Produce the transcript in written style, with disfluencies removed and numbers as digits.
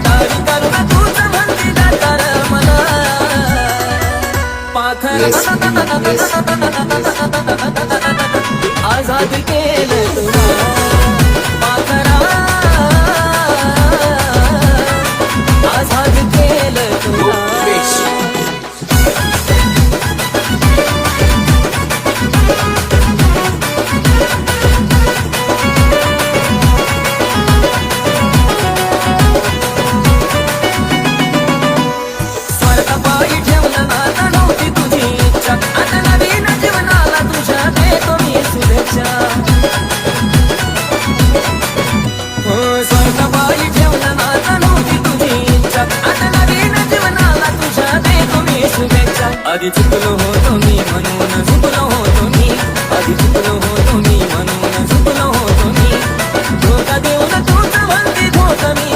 तारी करून तूच म्हणती दातार मला पाखरा आजाद केलं तुला पाखरा आजाद केलं तुला आधी चुकलो